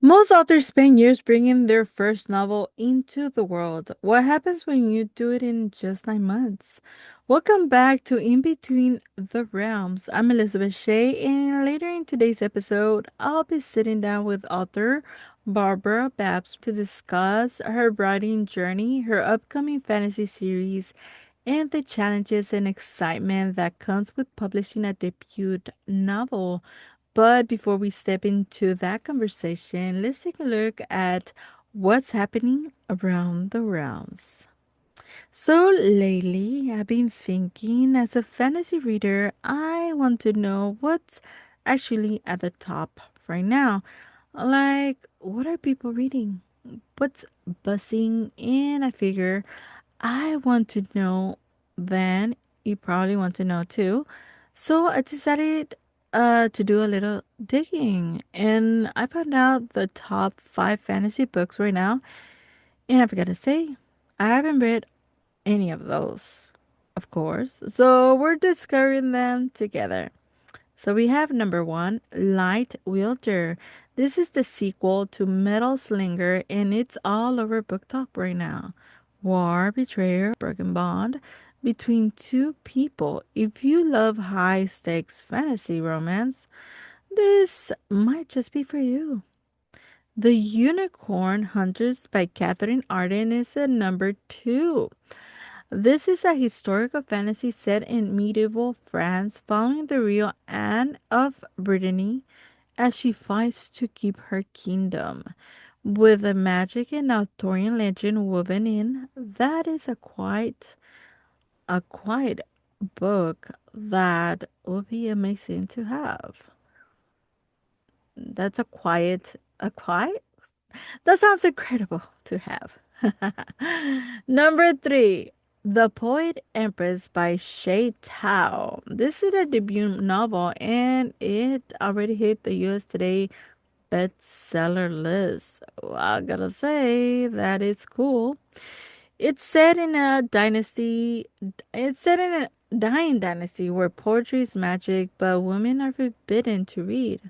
Most authors spend years bringing their first novel into the world. What happens when you do it in just 9 months? Welcome back to In Between the Realms. I'm Elizabeth Shea, and later in today's episode, I'll be sitting down with author Barbara Babs to discuss her writing journey, her upcoming fantasy series, and the challenges and excitement that comes with publishing a debut novel. But before we step into that conversation, let's take a look at what's happening around the realms. So, lately, I've been thinking as a fantasy reader, I want to know what's actually at the top right now. Like, what are people reading? What's buzzing? And I figure I want to know, then you probably want to know too. So I decided to do a little digging and I found out the top 5 fantasy books right now. And I've got to say, I haven't read any of those, of course. So we're discovering them together. So we have number one, Light Wielder. This is the sequel to Metal Slinger, and it's all over BookTok right now. War, betrayal, broken bond between two people. If you love high stakes fantasy romance, this might just be for you. The Unicorn Hunters by Catherine Arden is at number two. This is a historical fantasy set in medieval France following the real Anne of Brittany as she fights to keep her kingdom. With the magic and Arthurian legend woven in, that is a quite book that would be amazing to have. That's a quiet that sounds incredible to have. Number three, The Poet Empress by Shay Tao. This is a debut novel and it already hit the US Today bestseller list. Well, I gotta say that it's cool. It's set in a dynasty, it's set in a dying dynasty where poetry is magic, but women are forbidden to read.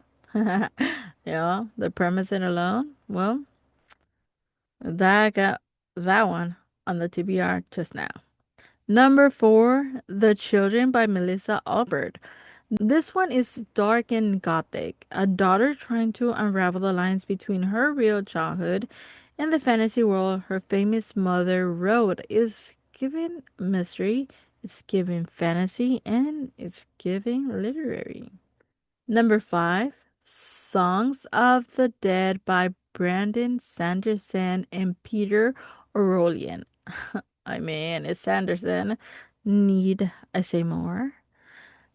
Yeah, the premise it alone. Well, that got that one on the TBR just now. Number four, The Children by Melissa Albert. This one is dark and gothic. A daughter trying to unravel the lines between her real childhood and the fantasy world her famous mother wrote is giving mystery, it's giving fantasy, and it's giving literary. Number five, Songs of the Dead by Brandon Sanderson and Peter Orolian. I mean, is Sanderson need I say more?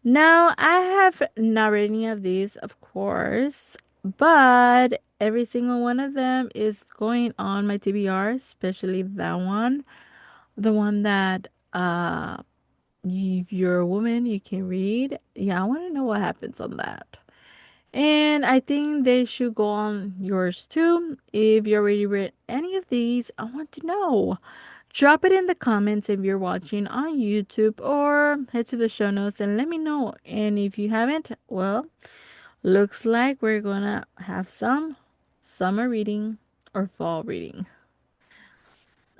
Now, I have not read any of these, of course, but every single one of them is going on my TBR, especially that one. The one that if you're a woman, you can read. Yeah, I want to know what happens on that. And I think they should go on yours too. If you already read any of these, I want to know. Drop it in the comments if you're watching on YouTube or head to the show notes and let me know. And if you haven't, well, looks like we're gonna have some summer reading or fall reading.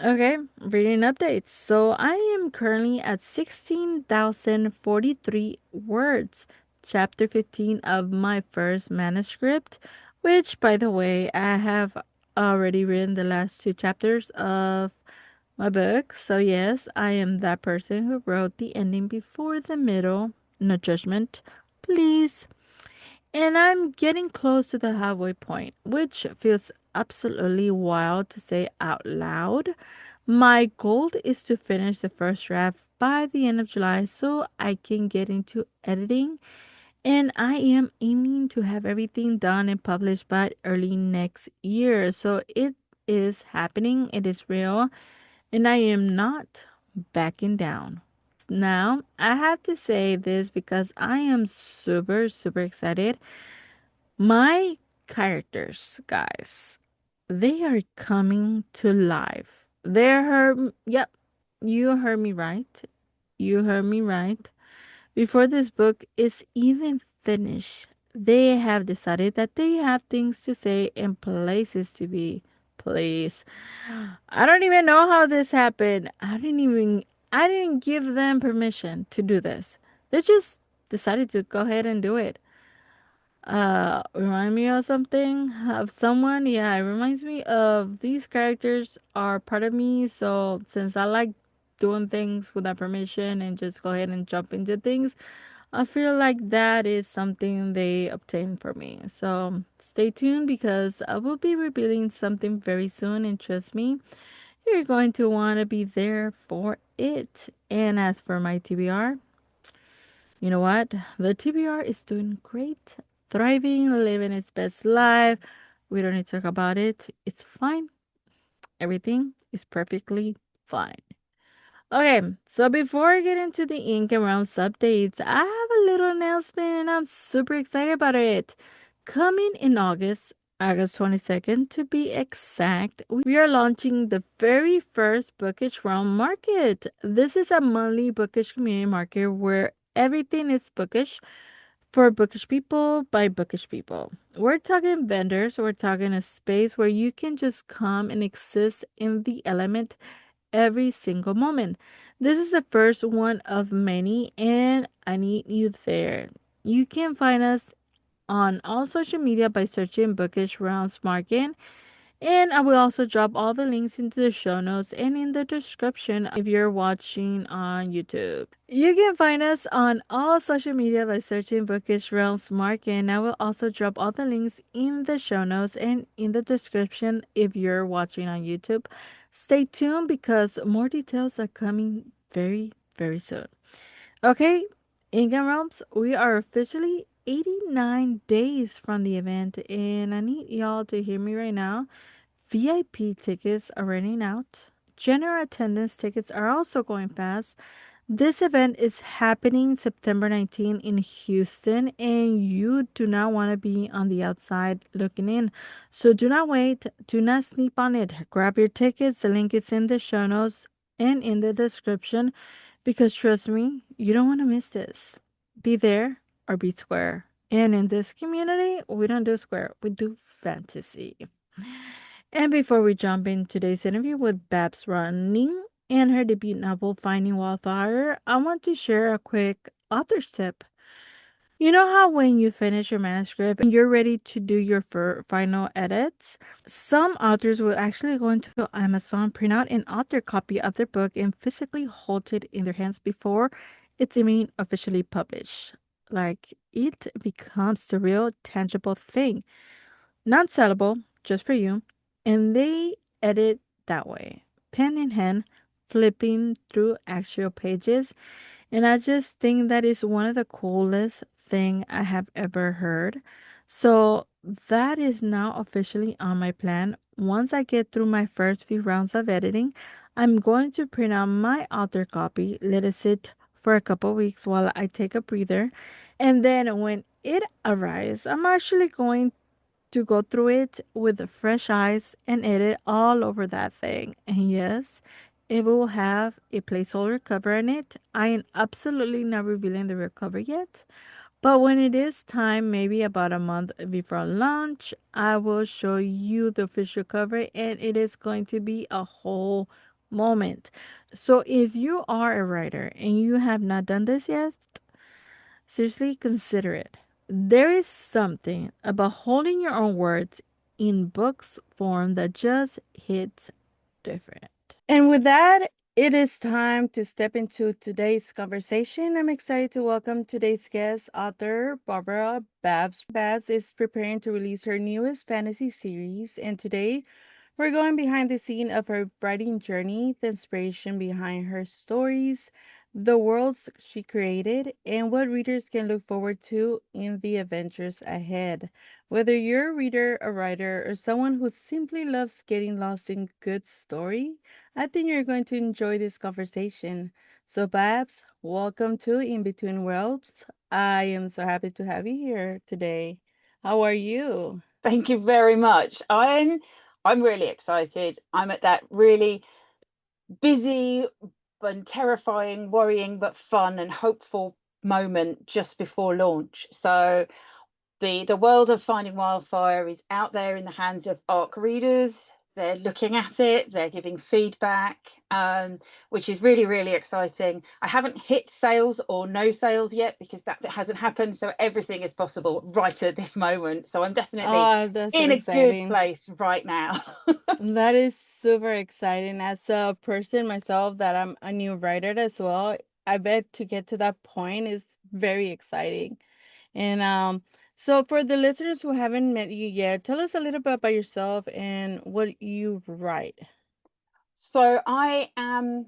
Okay, reading updates. So I am currently at 16,043 words, chapter 15 of my first manuscript, which, by the way, I have already written the last two chapters of my book. So, yes, I am that person who wrote the ending before the middle. No judgment, please. And I'm getting close to the halfway point, which feels absolutely wild to say out loud. My goal is to finish the first draft by the end of July so I can get into editing. And I am aiming to have everything done and published by early next year. So it is happening, it is real, and I am not backing down. Now, I have to say this because I am super, super excited. My characters, guys, they are coming to life. Yep, you heard me right. You heard me right. Before this book is even finished, they have decided that they have things to say and places to be. Please. I don't even know how this happened. I didn't give them permission to do this. They just decided to go ahead and do it. Remind me of something, of someone. Yeah, it reminds me of these characters are part of me. So since I like doing things without permission and just go ahead and jump into things, I feel like that is something they obtained for me. So stay tuned because I will be revealing something very soon, and trust me, you're going to want to be there for it. And as for my TBR, you know what? The TBR is doing great, thriving, living its best life. We don't need to talk about it. It's fine. Everything is perfectly fine. Okay, so before I get into the Ink and Realms updates, I have a little announcement and I'm super excited about it. Coming in August 22nd to be exact, we are launching the very first Bookish Realm Market. This is a monthly Bookish community market where everything is bookish for bookish people by bookish people. We're talking vendors, we're talking a space where you can just come and exist in the element every single moment. This is the first one of many, and I need you there. You can find us on all social media by searching Bookish Realms Market, and I will also drop all the links into the show notes and in the description if you're watching on YouTube. You can find us on all social media by searching Bookish Realms Market, and I will also drop all the links in the show notes and in the description if you're watching on YouTube. Stay tuned because more details are coming very, very soon. Okay, Ingham Realms, we are officially 89 days from the event, and I need y'all to hear me right now. VIP tickets are running out. General attendance tickets are also going fast. This event is happening September 19 in Houston, and you do not want to be on the outside looking in. So do not wait. Do not sleep on it. Grab your tickets. The link is in the show notes and in the description because trust me, you don't want to miss this. Be there or be square. And in this community, we don't do square, we do fantasy. And before we jump in today's interview with Babs Running and her debut novel Finding Wildfire, I want to share a quick author's tip. You know how when you finish your manuscript and you're ready to do your final edits, some authors will actually go into Amazon, print out an author copy of their book, and physically hold it in their hands before it's even officially published. Like it becomes the real tangible thing, not sellable, just for you. And they edit that way, pen in hand, flipping through actual pages. And I just think that is one of the coolest thing I have ever heard. So that is now officially on my plan. Once I get through my first few rounds of editing, I'm going to print out my author copy, let it sit for a couple weeks while I take a breather. And then when it arrives, I'm actually going to go through it with fresh eyes and edit all over that thing. And yes, it will have a placeholder cover in it. I am absolutely not revealing the real cover yet. But when it is time, maybe about a month before launch, I will show you the official cover and it is going to be a whole moment. So if you are a writer and you have not done this yet, seriously, consider it. There is something about holding your own words in books form that just hits different. And with that, it is time to step into today's conversation. I'm excited to welcome today's guest, author Barbara Babs. Babs is preparing to release her newest fantasy series, and today we're going behind the scene of her writing journey, the inspiration behind her stories, the worlds she created, and what readers can look forward to in the adventures ahead. Whether you're a reader, a writer, or someone who simply loves getting lost in good story, I think you're going to enjoy this conversation. So, Babs, welcome to In Between Worlds. I am so happy to have you here today. How are you? Thank you very much. I'm really excited. I'm at that really busy and terrifying, worrying but fun and hopeful moment just before launch. So the world of Finding Wildfire is out there in the hands of ARC readers. They're looking at it, they're giving feedback, which is really, really exciting. I haven't hit sales or no sales yet because that hasn't happened. So everything is possible right at this moment. So I'm definitely Oh, that's so in a good exciting. place right now. That is super exciting. As a person myself, that I'm a new writer as well, I bet to get to that point is very exciting. And so for the listeners who haven't met you yet, tell us a little bit about yourself and what you write. So um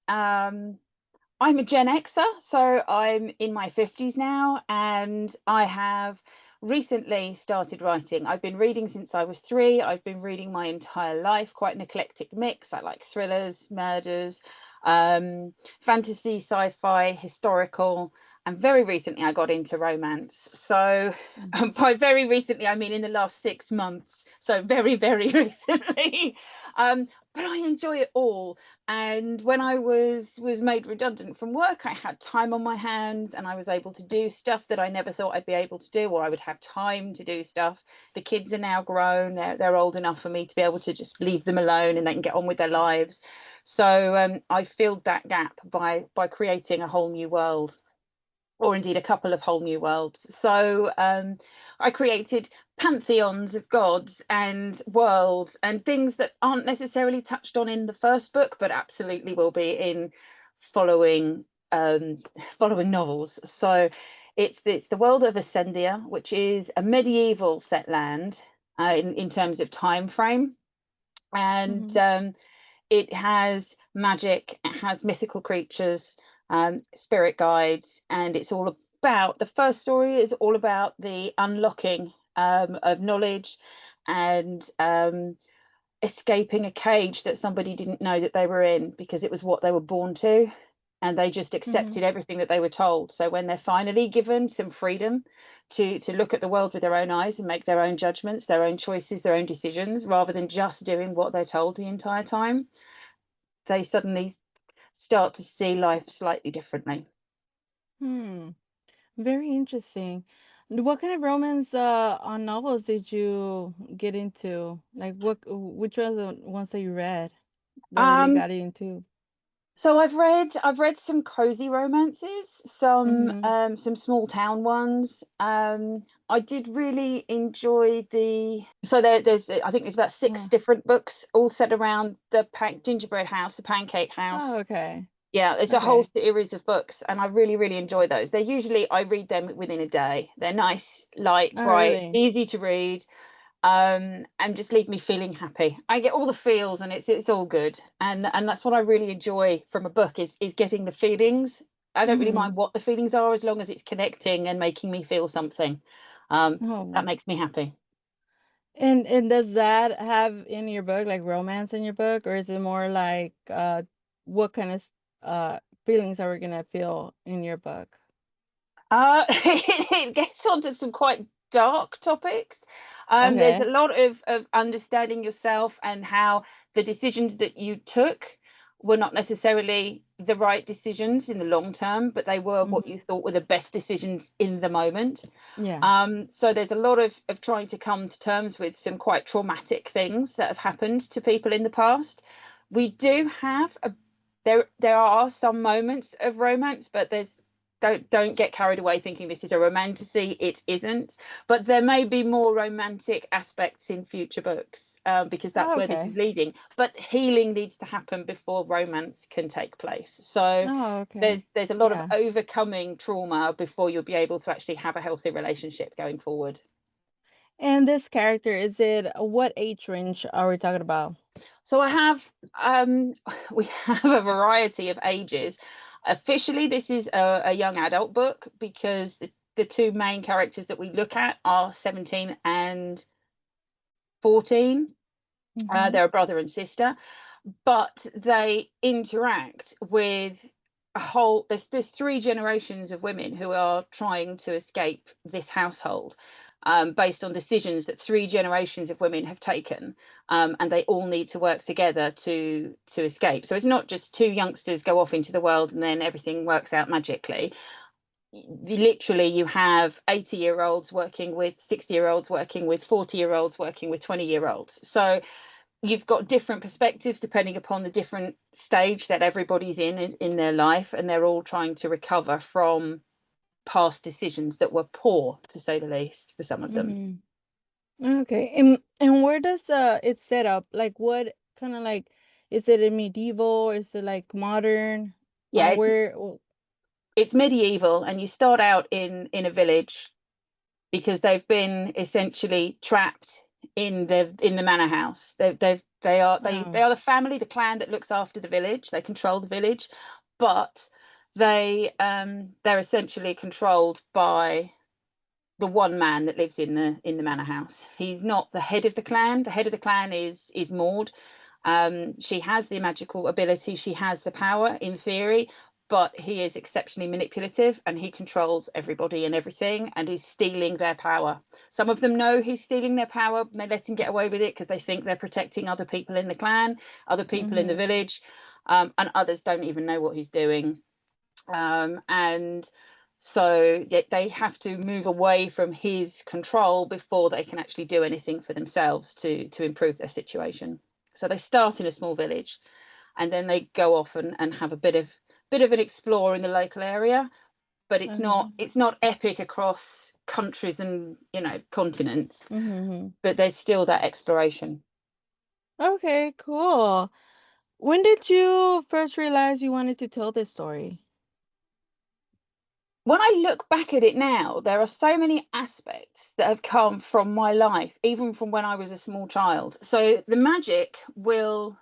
I'm a Gen Xer, so I'm in my 50s now, and I have recently started writing. I've been reading since I was 3. I've been reading my entire life, quite an eclectic mix. I like thrillers, murders, fantasy, sci-fi, historical, and very recently I got into romance. So Mhm. by very recently, I mean in the last 6 months. So very, very recently. But I enjoy it all. And when I was made redundant from work, I had time on my hands and I was able to do stuff that I never thought I'd be able to do, or I would have time to do stuff. The kids are now grown, they're old enough for me to be able to just leave them alone and they can get on with their lives. So I filled that gap by creating a whole new world, or indeed a couple of whole new worlds. So I created pantheons of gods and worlds and things that aren't necessarily touched on in the first book, but absolutely will be in following following novels. So it's the world of Ascendia, which is a medieval set land in terms of time frame, and Mhm. it has magic, it has mythical creatures, spirit guides, and it's all about the first story is all about the unlocking of knowledge and escaping a cage that somebody didn't know that they were in because it was what they were born to. And they just Mhm. accepted everything that they were told. So when they're finally given some freedom to look at the world with their own eyes and make their own judgments, their own choices, their own decisions, rather than just doing what they're told the entire time, they suddenly start to see life slightly differently. Hmm. Very interesting. What kind of romance on novels did you get into? Like which ones are the ones that you read that really Um, got you into? so I've read some cozy romances, Mhm. some small town ones. I did really enjoy there's I think there's about six Oh. different books all set around the gingerbread house, the pancake Oh, house. okay. Yeah, it's a whole Okay. series of books, and I really, really enjoy those. They're usually I read them within a day. They're nice, light, Oh, bright, really? easy to read, and just leave me feeling happy. I get all the feels, and it's all good. And that's what I really enjoy from a book is getting the feelings. I don't really mind Mhm. what the feelings are as long as it's connecting and making me feel something. That Oh. makes me happy. And does that have in your book like romance in your book, or is it more like what kind of feelings are we gonna feel in your book? It gets onto some quite dark topics. There's a Okay. lot of understanding yourself and how the decisions that you took were not necessarily the right decisions in the long term, but they were what Mhm. you thought were the best decisions in the moment. Yeah. So there's a lot of trying to come to terms with some quite traumatic things that have happened to people in the past. We do have there are some moments of romance, but there's don't get carried away thinking this is a romantasy. It isn't, but there may be more romantic aspects in future books because that's Oh, where this is okay. leading. But healing needs to happen before romance can take place. So Oh, okay. there's a lot of Yeah. overcoming trauma before you'll be able to actually have a healthy relationship going forward. And this character, is it what age range are we talking about? So I have we have a variety of ages. Officially, this is a young adult book because the two main characters that we look at are 17 and 14. Mm-hmm. They're a brother and sister, but they interact with there's 3 generations of women who are trying to escape this household based on decisions that 3 generations of women have taken, and they all need to work together to escape. So it's not just 2 youngsters go off into the world and then everything works out magically. literally you have 80-year-olds working with 60-year-olds, working with 40-year-olds, working with 20-year-olds. So you've got different perspectives depending upon the different stage that everybody's in their life, and they're all trying to recover from past decisions that were poor, to say the least, for some of them. Hmm. Okay. And where does it set up? Like what kind of like is it a medieval? Is it like modern? Yeah, Where it's medieval, and you start out in a village because they've been essentially trapped in the manor house. They oh. are the family, the clan that looks after the village. They control the village, but they're essentially controlled by the one man that lives in the manor house. He's not the head of the clan. The head of the clan is Maud. She has the magical ability. She has the power in theory, but he is exceptionally manipulative, and he controls everybody and everything, and he's stealing their power. Some of them know he's stealing their power, and they let him get away with it because they think they're protecting other people in the clan, other people in the Hmm. village, and others don't even know what he's doing. And so they have to move away from his control before they can actually do anything for themselves to improve their situation. So they start in a small village, and then they go off and have a bit of an explore in the local area. But it's Okay. not epic across countries and continents. Hmm. But there's still that exploration. Okay, cool. When did you first realize you wanted to tell this story? When I look back at it now, there are so many aspects that have come from my life, even from when I was a small child. So the magic will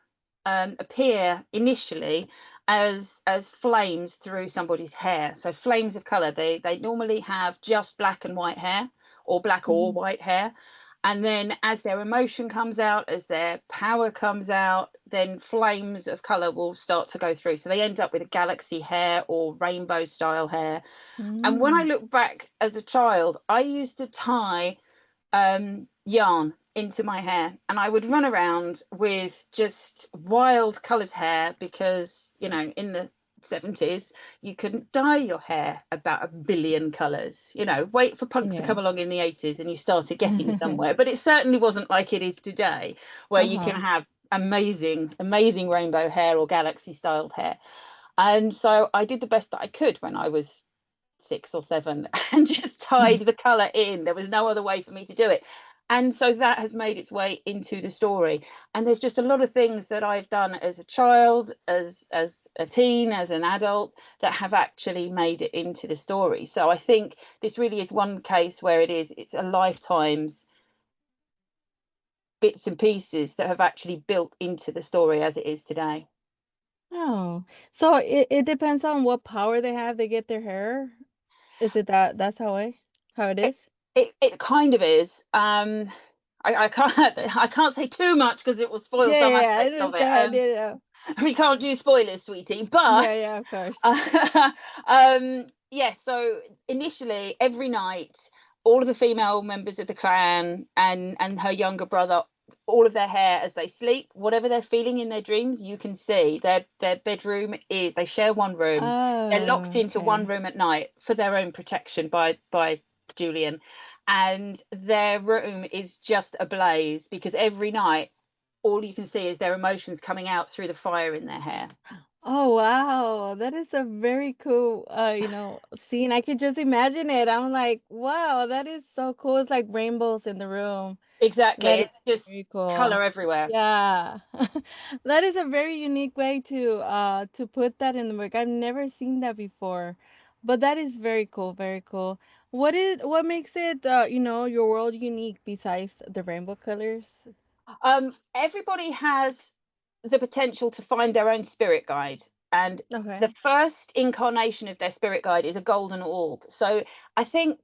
appear initially as flames through somebody's hair. So flames of color. They normally have just black and white hair, or black or Hmm. white hair. And then as their emotion comes out, as their power comes out, then flames of color will start to go through. So they end up with a galaxy hair or rainbow style hair. And when I Mm. look back as a child, I used to tie yarn into my hair, and I would run around with just wild coloured hair because, in the 70s, you couldn't dye your hair about a billion colours. Wait for punk to Yeah. come along in the 80s and you started getting somewhere. But it certainly wasn't like it is today, where you can Uh-huh. have amazing, amazing rainbow hair or galaxy styled hair. And so I did the best that I could when I was 6 or 7 and just tied the colour in. There was no other way for me to do it. And so that has made its way into the story. And there's just a lot of things that I've done as a child, as a teen, as an adult, that have actually made it into the story. So I think this really is one case where it's a lifetime's bits and pieces that have actually built into the story as it is today. Oh, so it depends on what power they have, they get their hair. Is it that's how it It is? it kind of is. I can't say too much because it will spoil Yeah, some yeah, yeah, I aspects of it. understand. Yeah, We can't do spoilers, sweetie. yeah, But yeah, of course. yeah. So initially, every night, all of the female members of the clan and her younger brother, all of their hair as they sleep, whatever they're feeling in their dreams, you can see their bedroom is. They share one room. They're locked Oh, into one okay. room at night for their own protection by Julian, and their room is just ablaze because every night all you can see is their emotions coming out through the fire in their hair. Oh, wow. That is a very cool, scene. I could just imagine it. I'm like, wow, that is so cool. It's like rainbows in the room. Exactly. That is It's just very cool. color everywhere. Yeah. That is a very unique way to put that in the book. I've never seen that before. But that is very cool, very cool. What makes it your world unique besides the rainbow colors? Everybody has the potential to find their own spirit guide, and the Okay. first incarnation of their spirit guide is a golden orb. So I think,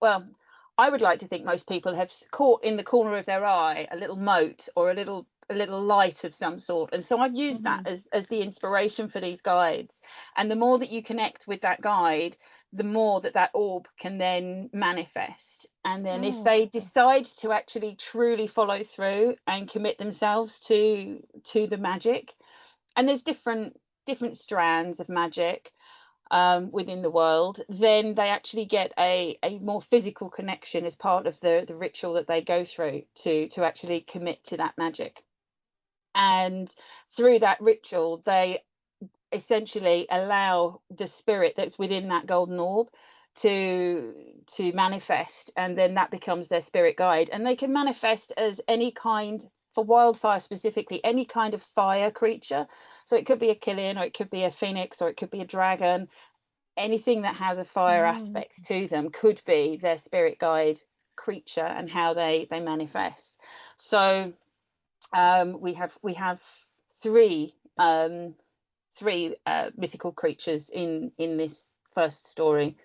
well, I would like to think most people have caught in the corner of their eye a little mote or a little light of some sort, and so I've used that Mhm. as the inspiration for these guides. And the more that you connect with that guide, the more that orb can then manifest. And then if Oh, they okay. decide to actually truly follow through and commit themselves to the magic, and there's different strands of magic. within the world, then they actually get a more physical connection as part of the ritual that they go through to actually commit to that magic. And through that ritual, they essentially allow the spirit that's within that golden orb to manifest, and then that becomes their spirit guide, and they can manifest as any kind, for wildfire specifically, any kind of fire creature. So it could be a killian, or it could be a phoenix, or it could be a dragon. Anything that has a fire Mm. aspect to them could be their spirit guide creature, and how they manifest. So we have three mythical creatures in this first story.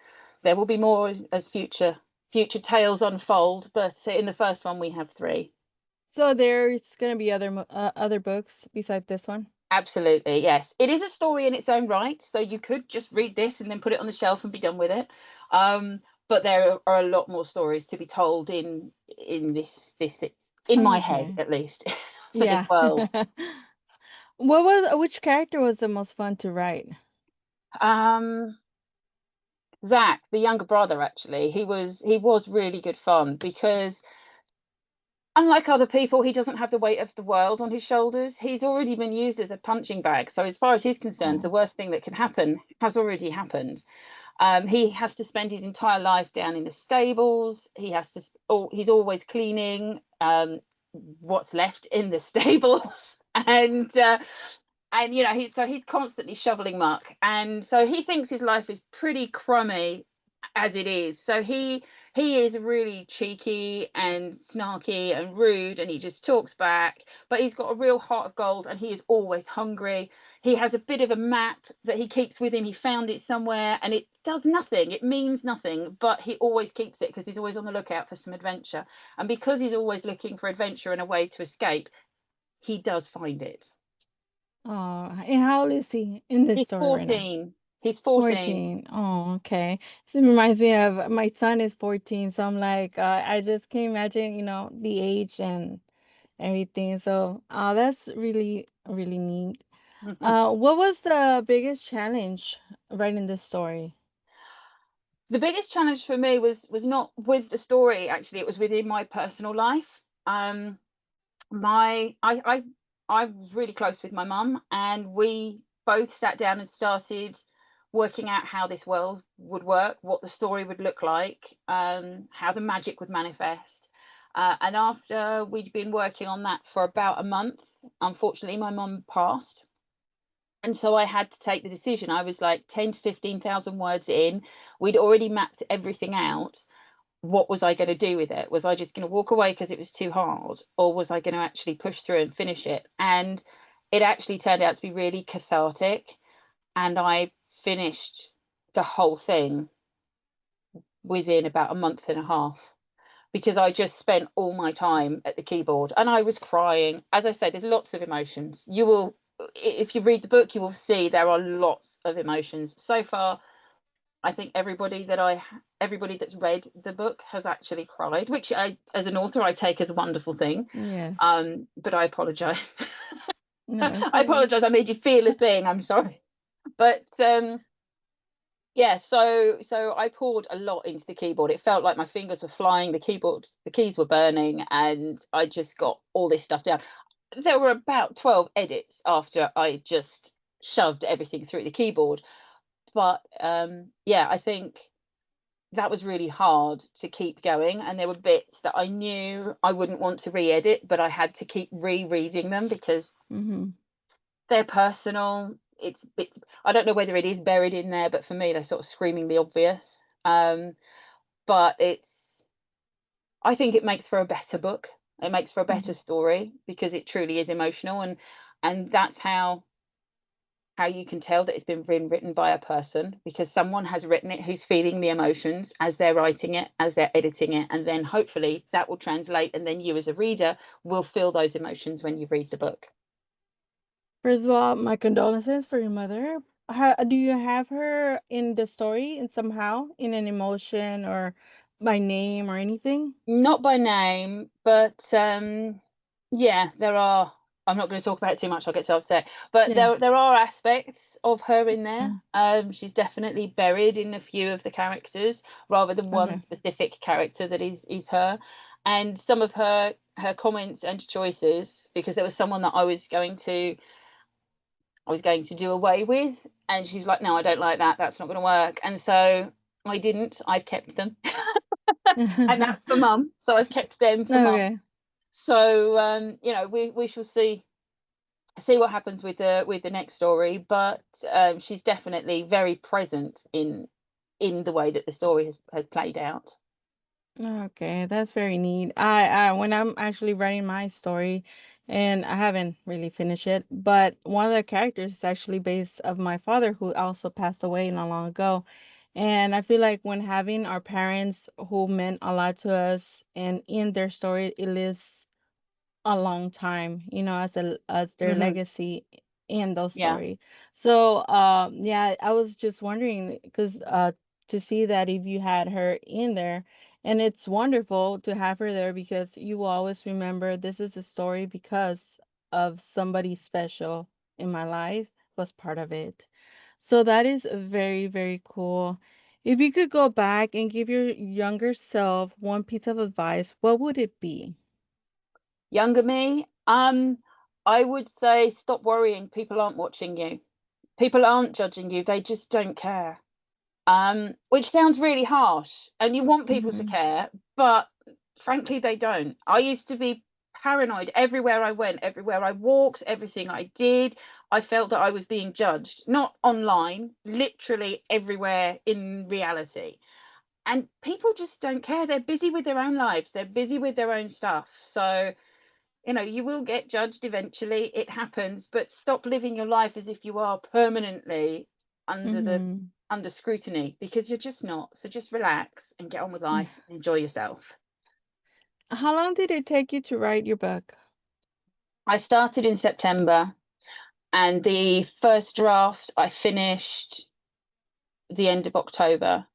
There will be more as future tales unfold, but in the first one we have three. So there's gonna be other books besides this one. Absolutely, yes. It is a story in its own right, so you could just read this and then put it on the shelf and be done with it. But there are a lot more stories to be told in this in my head Okay. at least for this Yeah. world. Which character was the most fun to write? Um, Zach, the younger brother, actually, he was really good fun because unlike other people, he doesn't have the weight of the world on his shoulders. He's already been used as a punching bag. So as far as he's concerned, the Oh. worst thing that can happen has already happened. He has to spend his entire life down in the stables. He's always cleaning what's left in the stables, and he's constantly shoveling muck, and so he thinks his life is pretty crummy as it is. So he is really cheeky and snarky and rude, and he just talks back, but he's got a real heart of gold, and he is always hungry. He has a bit of a map that he keeps with him. He found it somewhere, and it does nothing, it means nothing, but he always keeps it because he's always on the lookout for some adventure. And because he's always looking for adventure and a way to escape, he does find it. Oh, and how old is he in this He's story right now? 14. He's 14. 14. Oh, okay. So it reminds me of my son is 14, so I'm like, I just can't imagine, the age and everything. So, that's really, really neat. What was the biggest challenge writing this story? The biggest challenge for me was not with the story, actually. It was within my personal life. My I was really close with my mum, and we both sat down and started working out how this world would work, what the story would look like, how the magic would manifest. And after we'd been working on that for about a month, unfortunately my mum passed. And so I had to take the decision. I was like 10 to 15,000 words in. We'd already mapped everything out. What was I going to do with it? Was I just going to walk away because it was too hard? Or was I going to actually push through and finish it? And it actually turned out to be really cathartic. And I finished the whole thing within about a month and a half, because I just spent all my time at the keyboard and I was crying. As I said, there's lots of emotions. If you read the book, you will see there are lots of emotions. So far, I think everybody that's read the book has actually cried, which as an author, I take as a wonderful thing. Yes. But I apologize. No, it's I okay. apologize. I made you feel a thing. I'm sorry. But yeah, so I poured a lot into the keyboard. It felt like my fingers were flying, the keys were burning, and I just got all this stuff down. There were about 12 edits after I just shoved everything through the keyboard. But yeah, I think that was really hard to keep going, and there were bits that I knew I wouldn't want to re-edit, but I had to keep rereading them because Mm-hmm. they're personal. It's I don't know whether it is buried in there, but for me they're sort of screamingly obvious. But I think it makes for a better book. It makes for a better Mm-hmm. story because it truly is emotional, and that's how you can tell that it's been written by a person, because someone has written it who's feeling the emotions as they're writing it, as they're editing it, and then hopefully that will translate, and then you as a reader will feel those emotions when you read the book. First of all, my condolences for your mother. Do you have her in the story in somehow in an emotion or by name or anything? Not by name, but yeah, there are. I'm not going to talk about it too much. I'll get so upset. But Yeah. there are aspects of her in there. Okay. She's definitely buried in a few of the characters rather than one Okay. specific character that is her. And some of her comments and choices, because there was someone that I was going to do away with, and she's like, no, I don't like that. That's not going to work. And so I didn't. I've kept them, and that's for mum. So I've kept them for mum. Okay. So we shall see what happens with the next story, but she's definitely very present in the way that the story has played out. Okay, that's very neat. I when I'm actually writing my story, and I haven't really finished it, but one of the characters is actually based of my father who also passed away not long ago. And I feel like when having our parents who meant a lot to us and in their story, it lives a long time, as their Hmm. legacy in those Yeah. story. So, yeah, I was just wondering because to see that if you had her in there, and it's wonderful to have her there because you will always remember this is a story because of somebody special in my life was part of it. So that is very, very cool. If you could go back and give your younger self one piece of advice, what would it be? Younger me, I would say stop worrying. People aren't watching you. People aren't judging you. They just don't care. Which sounds really harsh, and you want people to Mm-hmm. care, but frankly, they don't. I used to be paranoid everywhere I went, everywhere I walked, everything I did. I felt that I was being judged, not online, literally everywhere in reality. And people just don't care. They're busy with their own lives, they're busy with their own stuff. So, you will get judged eventually. It happens, but stop living your life as if you are permanently under the Mm-hmm. under scrutiny, because you're just not. So just relax and get on with life and enjoy yourself. How long did it take you to write your book? I started in September, and the first draft I finished the end of October,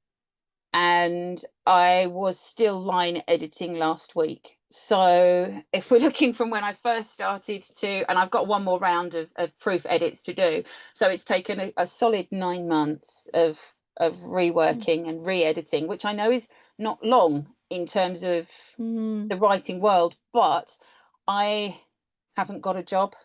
and I was still line editing last week. So if we're looking from when I first started and I've got one more round of proof edits to do. So it's taken a solid 9 months of reworking and re-editing, which I know is not long in terms of Mm-hmm. the writing world, but I haven't got a job.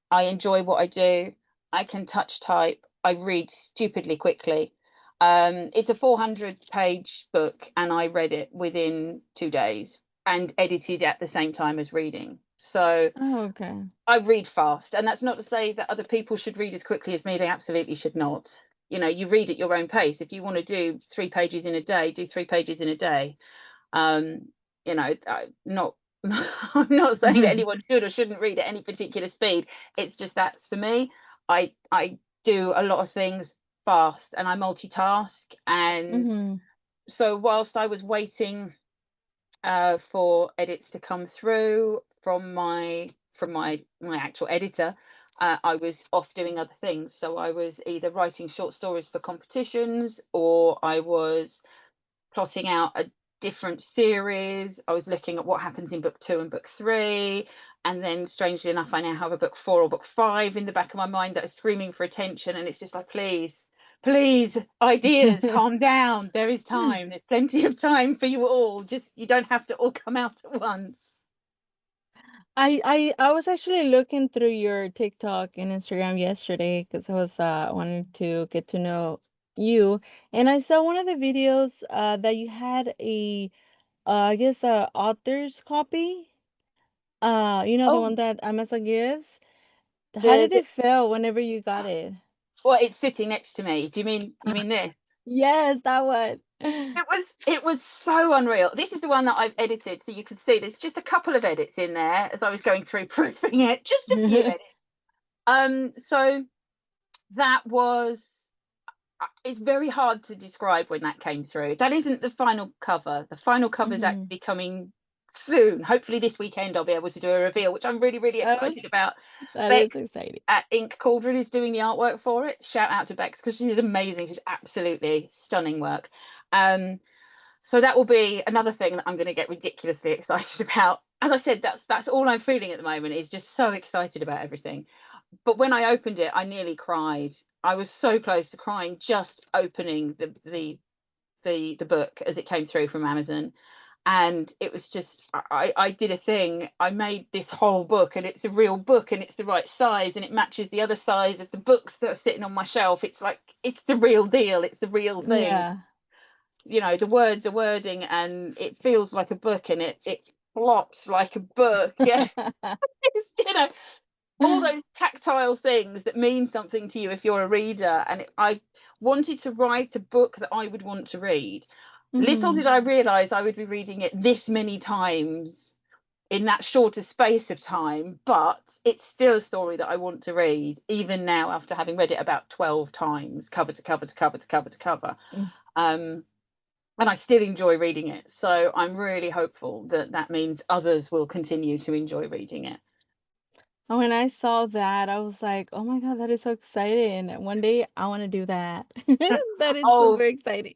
I enjoy what I do. I can touch type. I read stupidly quickly. It's a 400-page book, and I read it within 2 days and edited at the same time as reading. So Oh, okay. I read fast, and that's not to say that other people should read as quickly as me. They absolutely should not. You read at your own pace. If you want to do 3 pages in a day, do 3 pages in a day. um not I'm not saying that anyone should or shouldn't read at any particular speed. It's just that's for me. I do a lot of things fast, and I multitask. And Mm-hmm. so whilst I was waiting for edits to come through from my actual editor, I was off doing other things. So I was either writing short stories for competitions, or I was plotting out a different series. I was looking at what happens in book 2 and book 3. And then, strangely enough, I now have a book 4 or book 5 in the back of my mind that are screaming for attention. And it's just like, please, please, ideas, calm down. There is time. There's plenty of time for you all. Just, you don't have to all come out at once. I was actually looking through your TikTok and Instagram yesterday because I was wanting to get to know you, and I saw one of the videos that you had a I guess a author's copy. The Oh, one that Amazon gives. How the, did the it feel whenever you got it? well, it's sitting next to me. Do you mean this? Yes, that one. It was so unreal. This is the one that I've edited, so you can see there's just a couple of edits in there as I was going through proofing it, just a few edits. So that was it's very hard to describe when that came through. That isn't the final cover. The final cover is Hmm. actually coming soon. Hopefully this weekend I'll be able to do a reveal, which I'm really, really That excited was about. that is Bex exciting. at Ink Cauldron is doing the artwork for it. Shout out to Bex, because she's amazing. She's absolutely stunning work. So that will be another thing that I'm going to get ridiculously excited about. as I said, that's all I'm feeling at the moment, is just so excited about everything. But when I opened it, I nearly cried. I was so close to crying just opening the book as it came through from Amazon. And it was just, I did a thing. I made this whole book, and it's a real book, and it's the right size, and it matches the other size of the books that are sitting on my shelf. It's like, it's the real deal. It's the real thing. Yeah. You know, the words are wording, and it feels like a book, and it flops like a book. Yes. It's, you know, all those tactile things that mean something to you if you're a reader. And I wanted to write a book that I would want to read. Little Hmm. did I realize I would be reading it this many times in that shorter space of time, but it's still a story that I want to read, even now after having read it about 12 times, cover to cover to cover to cover to cover. Um, and I still enjoy reading it. So I'm really hopeful that that means others will continue to enjoy reading it. And when I saw that, I was like, oh my God, that is so exciting. One day I want to do that. That is Oh, super exciting.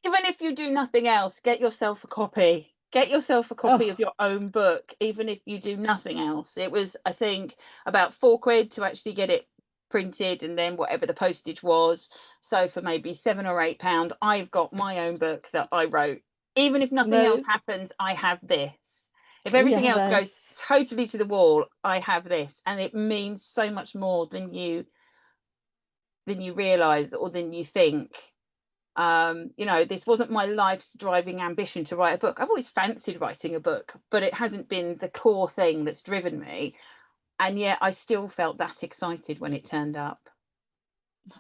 even if you do nothing else, get yourself a copy. Get yourself a copy of Oh, your own book, even if you do nothing else. It was, I think, about £4 to actually get it printed, and then whatever the postage was. So for maybe £7 or £8, I've got my own book that I wrote. Even if nothing that else is, happens, I have this. If everything yeah, else that goes is. totally to the wall, I have this, and it means so much more than you realize or than you think. You know, this wasn't my life's driving ambition to write a book. I've always fancied writing a book, but it hasn't been the core thing that's driven me. And yet I still felt that excited when it turned up.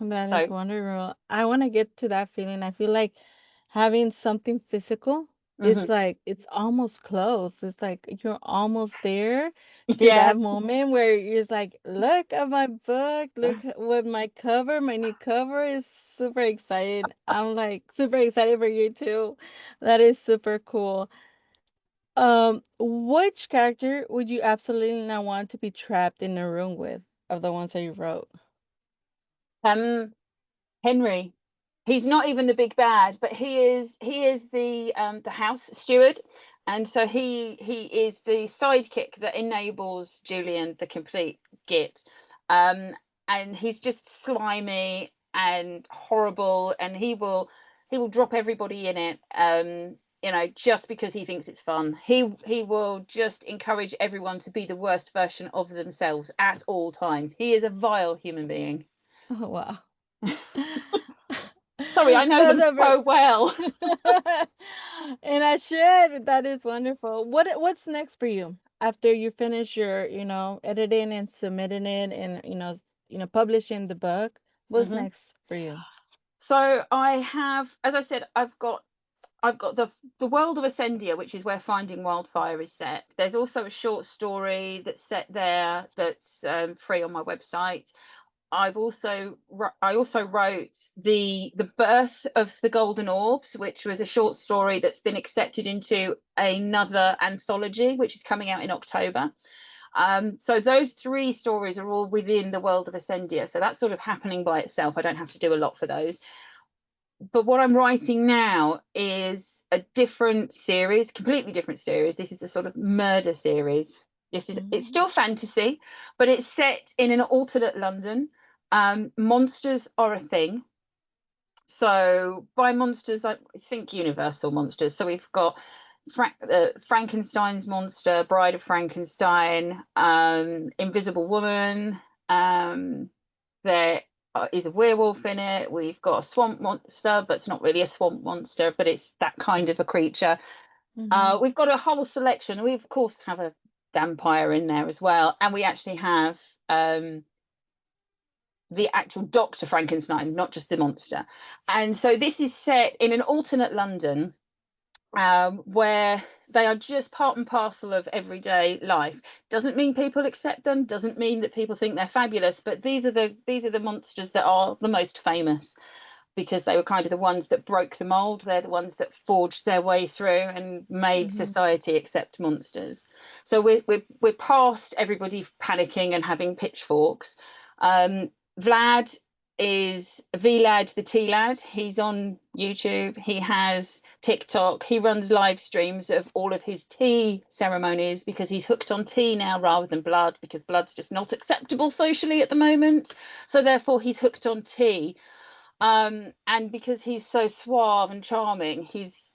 That is So, wonderful. I want to get to that feeling. I feel like having something physical is mhm. like it's almost close. It's like you're almost there to Yeah. that moment where you're just like, look at my book, look at what my cover, my new cover is super excited. I'm like super excited for you too. That is super cool. Which character would you absolutely not want to be trapped in a room with of the ones that you wrote? Um, Henry. He's not even the big bad, but he is the house steward, and so he is the sidekick that enables Julian the complete git. Um, and he's just slimy and horrible, and he will drop everybody in it. You know, just because he thinks it's fun. He will just encourage everyone to be the worst version of themselves at all times. He is a vile human being. Oh, wow. Sorry, I know That's them a very so well. and I should. That is wonderful. What's next for you after you finish your, editing and submitting it and, publishing the book? What's Hmm. next for you? So I have, as I said, I've got the world of Ascendia, which is where Finding Wildfire is set. There's also a short story that's set there that's free on my website. I also wrote the birth of the Golden Orbs, which was a short story that's been accepted into another anthology, which is coming out in October. So those three stories are all within the world of Ascendia. So that's sort of happening by itself. I don't have to do a lot for those. But what I'm writing now is a different series, completely different series. This is a sort of murder series. It's Mm. still fantasy, but it's set in an alternate London. Monsters are a thing. So by monsters, I think universal monsters. So we've got Frankenstein's monster, Bride of Frankenstein, Invisible Woman. There is a werewolf in it. We've got a swamp monster, but it's not really a swamp monster, but it's that kind of a creature. Mm-hmm. We've got a whole selection. We of course have a vampire in there as well, and we actually have the actual Dr. Frankenstein, not just the monster. And so this is set in an alternate London, where they are just part and parcel of everyday life. Doesn't mean people accept them, doesn't mean that people think they're fabulous, but these are the monsters that are the most famous, because they were kind of the ones that broke the mold. They're the ones that forged their way through and made Mm-hmm. society accept monsters. So we're past everybody panicking and having pitchforks. Vlad is VLAD the Tea Lad. He's on YouTube. He has TikTok. He runs live streams of all of his tea ceremonies because he's hooked on tea now rather than blood, because blood's just not acceptable socially at the moment. So therefore he's hooked on tea. And because he's so suave and charming, his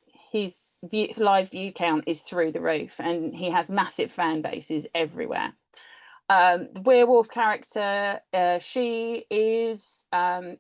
live view count is through the roof, and he has massive fan bases everywhere. The werewolf character, she is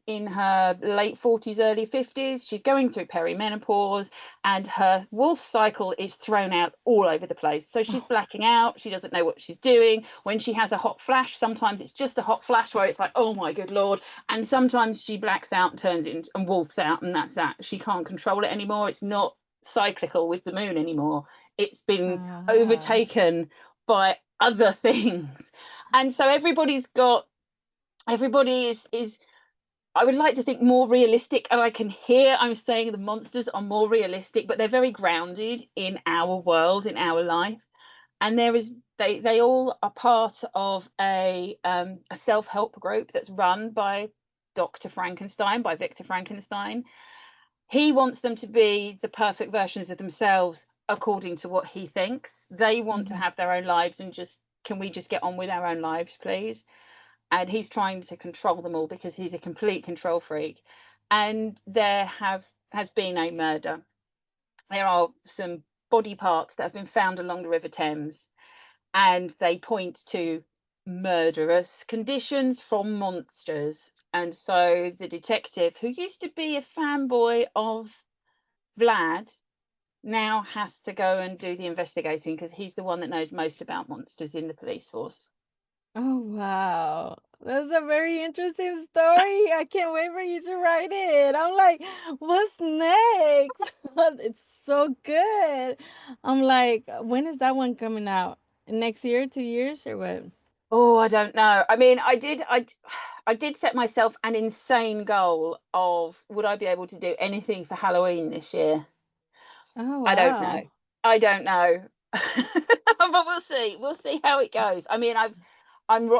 in her late 40s, early 50s. She's going through perimenopause, and her wolf cycle is thrown out all over the place. So she's Oh, blacking out. She doesn't know what she's doing. When she has a hot flash, sometimes it's just a hot flash where it's like, oh my good lord. And sometimes she blacks out and turns it and wolfs out, and that's that. She can't control it anymore. It's not cyclical with the moon anymore. It's been ah, overtaken by other things. And so everybody is I would like to think more realistic, and I can hear I'm saying the monsters are more realistic, but they're very grounded in our world, in our life. And there is they all are part of a self-help group that's run by Dr. Frankenstein, by Victor Frankenstein. He wants them to be the perfect versions of themselves according to what he thinks. They want to mhm, have their own lives, and just, can we just get on with our own lives, please? And he's trying to control them all because he's a complete control freak. And there have has been a murder. There are some body parts that have been found along the River Thames, and they point to murderous conditions from monsters. And so the detective, who used to be a fanboy of Vlad, now has to go and do the investigating because he's the one that knows most about monsters in the police force. oh wow. That's a very interesting story. I can't wait for you to write it. I'm like, what's next? It's so good. I'm like, when is that one coming out? Next year, 2 years, or what? Oh, I don't know. I mean, I did set myself an insane goal of, would I be able to do anything for Halloween this year? Oh I don't know. wow. I don't know. But we'll see. We'll see how it goes. I mean, I'm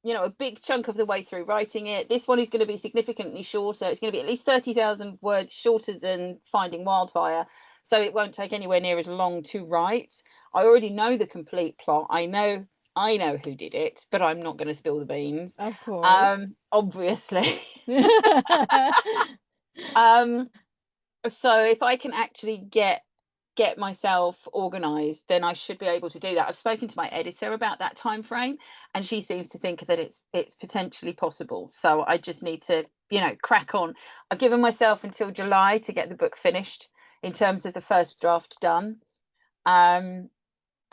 a big chunk of the way through writing it. This one is going to be significantly shorter. It's going to be at least 30,000 words shorter than Finding Wildfire, so it won't take anywhere near as long to write. I already know the complete plot. I know who did it, but I'm not going to spill the beans. Of course. Obviously. um so if I can actually get myself organized, then I should be able to do that. I've spoken to my editor about that time frame, and she seems to think that it's potentially possible. So I just need to, crack on. I've given myself until July to get the book finished in terms of the first draft done. Um,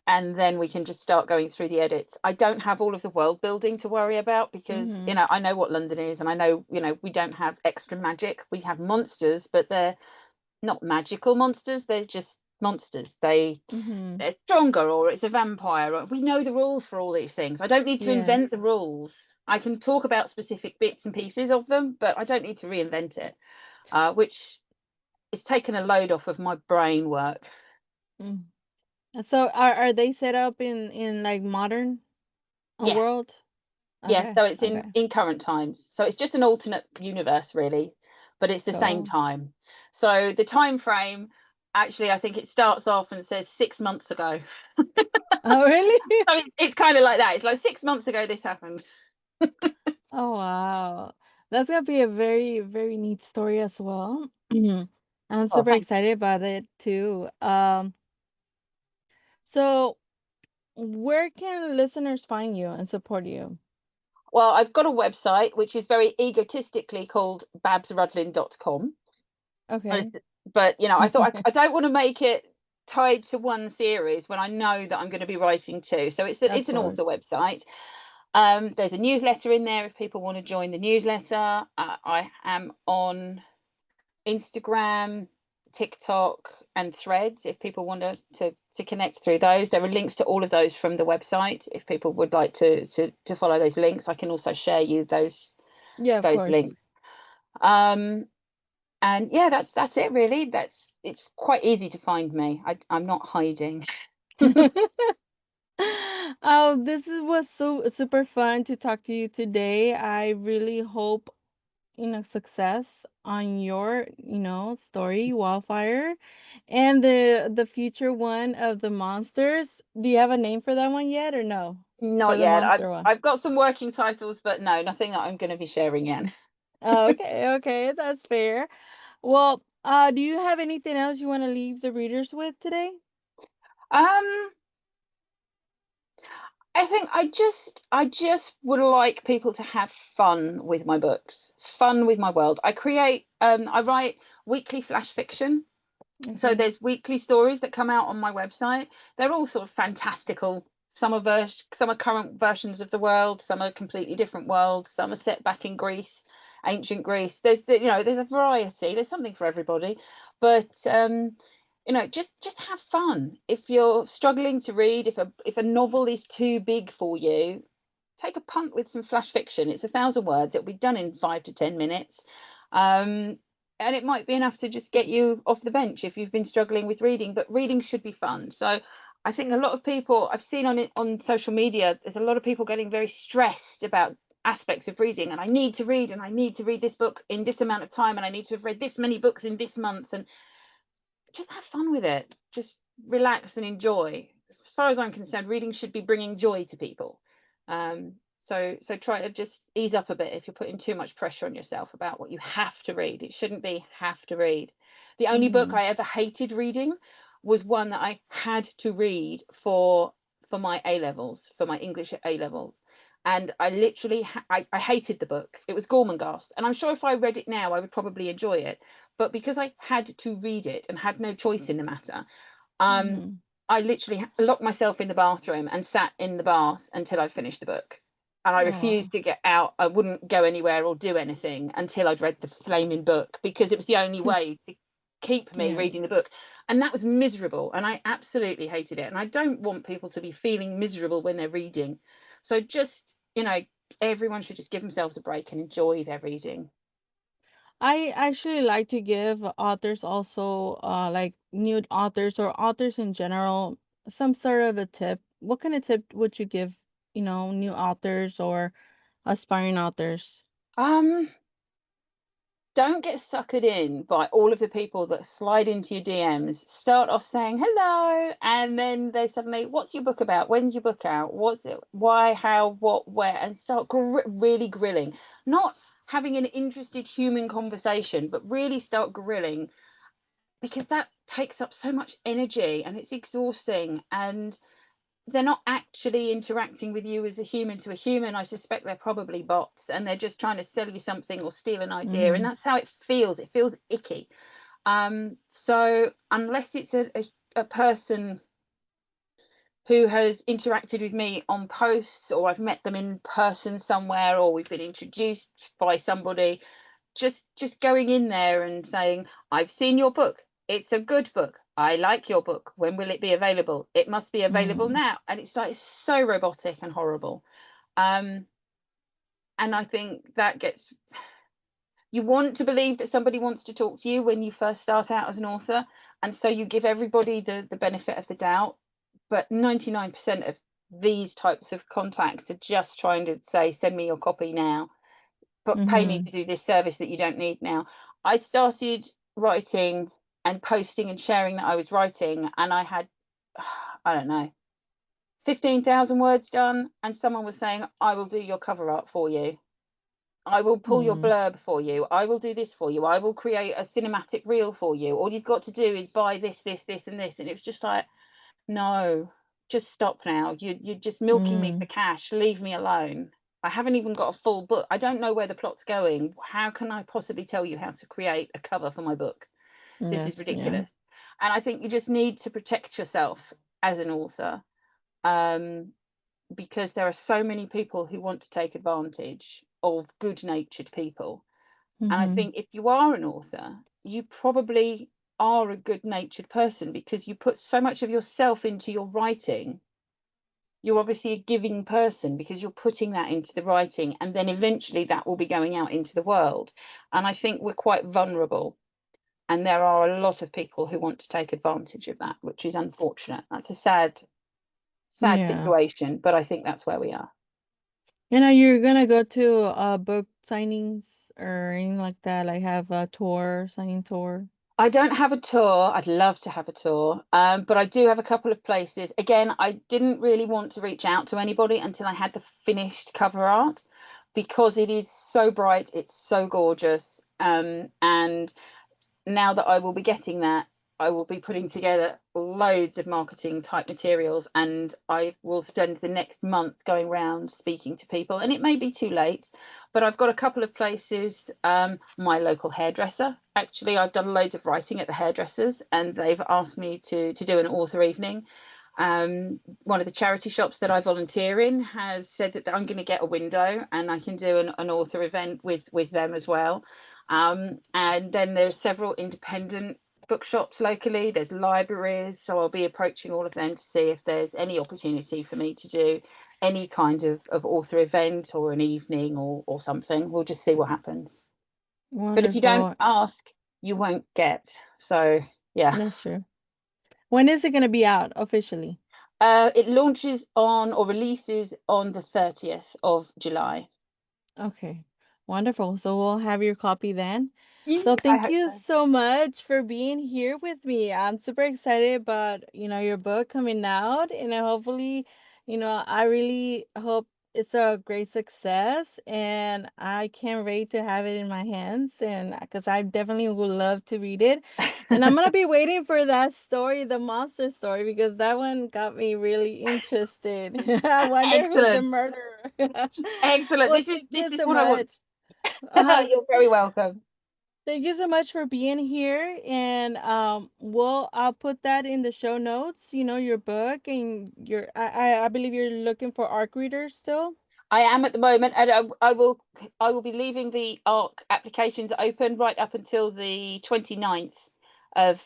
and then we can just start going through the edits. I don't have all of the world building to worry about because, Mhm. I know what London is, and I know, we don't have extra magic. We have monsters, but they're not magical monsters. They're just monsters. Mhm. They're stronger, or it's a vampire. Or, we know the rules for all these things. I don't need to invent Yes. the rules. I can talk about specific bits and pieces of them, but I don't need to reinvent it, which is taking a load off of my brain work. Mm. So are they set up in like modern a Yes, world? yes. Okay. So it's in Okay. in current times. So it's just an alternate universe, really, but it's the same Cool. time. So the time frame, actually, I think it starts off and says 6 months ago. Oh, really? So it's kind of like that. It's like 6 months ago this happened. Oh, wow. That's gonna be a very, very neat story as well. I'm Oh, super thank you. excited about it too. So where can listeners find you and support you? Well, I've got a website which is very egotistically called babsrudlin.com. Okay. But I thought I don't want to make it tied to one series when I know that I'm going to be writing two. So Of it's an author course. website. There's a newsletter in there if people want to join the newsletter. I am on Instagram, TikTok, and Threads if people want to connect through those. There are links to all of those from the website. If people would like to follow those links, I can also share you Yeah, of those course. links. Um, and yeah, that's it really. It's quite easy to find me. I'm not hiding. Oh, this was so super fun to talk to you today. I really hope success on your, story, Wildfire, and the future one of the monsters. Do you have a name for that one yet, or no? For Not the yet. monster one. I've got some working titles, but no, nothing that I'm going to be sharing yet. Okay, okay, that's fair. Well, do you have anything else you want to leave the readers with today? Um, I think I just would like people to have fun with my books, fun with my world. I write weekly flash fiction. So Mm-hmm. there's weekly stories that come out on my website. They're all sort of fantastical. Some are current versions of the world, some are completely different worlds, some are set back in Greece, ancient Greece. There's a variety. There's something for everybody. But just have fun. If you're struggling to read, if a novel is too big for you, take a punt with some flash fiction. It's 1,000 words. It'll be done in 5 to 10 minutes. Um, and it might be enough to just get you off the bench if you've been struggling with reading, but reading should be fun. So I think a lot of people I've seen on social media, there's a lot of people getting very stressed about aspects of reading, and I need to read, and I need to read this book in this amount of time, and I need to have read this many books in this month. And just have fun with it. Just relax and enjoy. As far as I'm concerned, reading should be bringing joy to people. So try to just ease up a bit if you're putting too much pressure on yourself about what you have to read. It shouldn't be have to read. The only book Mm-hmm. I ever hated reading was one that I had to read for my A levels, for my English A levels. And I literally I hated the book. It was Gormenghast, and I'm sure if I read it now I would probably enjoy it, but because I had to read it and had no choice in the matter, um, Mm-hmm. I literally locked myself in the bathroom and sat in the bath until I finished the book. And I Oh wow. refused to get out. I wouldn't go anywhere or do anything until I'd read the flaming book, because it was the only way to keep me Yeah. reading the book. And that was miserable. And I absolutely hated it. And I don't want people to be feeling miserable when they're reading. So everyone should just give themselves a break and enjoy their reading. I actually like to give authors also, like new authors or authors in general, some sort of a tip. What kind of tip would you give, new authors or aspiring authors? Um, don't get suckered in by all of the people that slide into your DMs, start off saying hello, and then they suddenly, what's your book about? When's your book out? What's it? Why? How? What? Where? And start really grilling. Not having an interested human conversation, but really start grilling, because that takes up so much energy and it's exhausting. And they're not actually interacting with you as a human to a human. I suspect they're probably bots, and they're just trying to sell you something or steal an idea. And Mm-hmm. that's how it feels. It feels icky. So unless it's a person who has interacted with me on posts, or I've met them in person somewhere, or we've been introduced by somebody, just going in there and saying, I've seen your book, it's a good book, I like your book, when will it be available? It must be available Mm-hmm. now. And it's like so robotic and horrible. um and I think that gets, you want to believe that somebody wants to talk to you when you first start out as an author, and so you give everybody the benefit of the doubt. But 99% of these types of contacts are just trying to say, send me your copy now, but pay me Mm-hmm. to do this service that you don't need now. I started writing and posting and sharing that I was writing, and I had, I don't know, 15,000 words done, and someone was saying, I will do your cover art for you. I will pull your Mm-hmm. blurb for you. I will do this for you. I will create a cinematic reel for you. All you've got to do is buy this, this, and this. And it was just like, no, just stop now. You're just milking me Mm-hmm. for cash. Leave me alone. I haven't even got a full book. I don't know where the plot's going. How can I possibly tell you how to create a cover for my book? This is Yes. Yeah. ridiculous. And I think you just need to protect yourself as an author, um, because there are so many people who want to take advantage of good-natured people. And I Mm-hmm. think if you are an author, you probably are a good-natured person, because you put so much of yourself into your writing. You're obviously a giving person because you're putting that into the writing, and then eventually that will be going out into the world. And I think we're quite vulnerable, and there are a lot of people who want to take advantage of that, which is unfortunate. That's a sad Yeah. situation, but I think that's where we are. You're gonna go to book signings or anything like that? Like have a tour, signing tour? I don't have a tour. I'd love to have a tour, but I do have a couple of places. Again, I didn't really want to reach out to anybody until I had the finished cover art because it is so bright, it's so gorgeous. And now that I will be getting that, I will be putting together loads of marketing type materials, and I will spend the next month going around speaking to people. And it may be too late, but I've got a couple of places. My local hairdresser, actually, I've done loads of writing at the hairdressers, and they've asked me to do an author evening. One of the charity shops that I volunteer in has said that I'm going to get a window and I can do an author event with them as well. And then there's several independent bookshops locally. There's libraries, so I'll be approaching all of them to see if there's any opportunity for me to do any kind of author event or an evening or something. We'll just see what happens. But if you don't Wonderful. ask, you won't get. So yeah. That's true. When is it gonna be out officially? It launches on or releases on the 30th of July. Okay, wonderful. So we'll have your copy then. So I thank hope you so. so much for being here with me. I'm super excited about, your book coming out, and hopefully, I really hope it's a great success, and I can't wait to have it in my hands, and because I definitely would love to read it. And I'm gonna be waiting for that story, the monster story, because that one got me really interested. I wonder who's the Excellent. murderer. Excellent. Well, This is thank you this is so what I want. much. Uh, You're very welcome. Thank you so much for being here. And I'll put that in the show notes, your book and I believe you're looking for ARC readers still. I am at the moment, and I will be leaving the ARC applications open right up until the 29th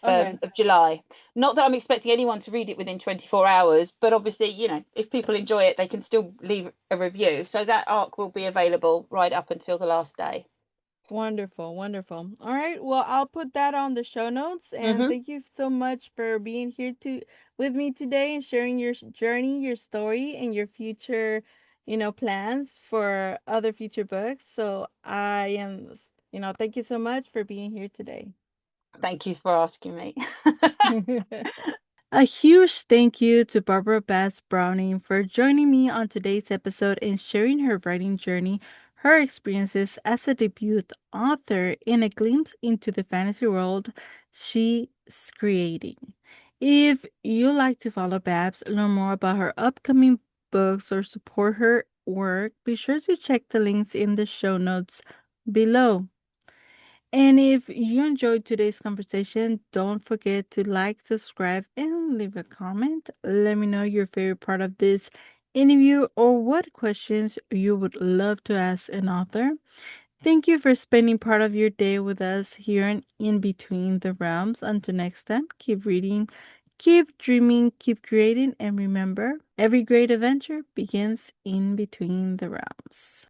Okay. of July. Not that I'm expecting anyone to read it within 24 hours, but obviously, if people enjoy it, they can still leave a review. So that ARC will be available right up until the last day. Wonderful, wonderful. All right. Well, I'll put that on the show notes. And Hmm. thank you so much for being here with me today and sharing your journey, your story, and your future, plans for other future books. So thank you so much for being here today. Thank you for asking me. A huge thank you to Barbara Bass Browning for joining me on today's episode and sharing her writing journey, her experiences as a debut author, and a glimpse into the fantasy world she's creating. If you like to follow Babs, learn more about her upcoming books, or support her work, be sure to check the links in the show notes below. And if you enjoyed today's conversation, don't forget to like, subscribe, and leave a comment. Let me know your favorite part of this interview or what questions you would love to ask an author. Thank you for spending part of your day with us here in Between the Realms. Until next time, keep reading, keep dreaming, keep creating, and remember, every great adventure begins in between the realms.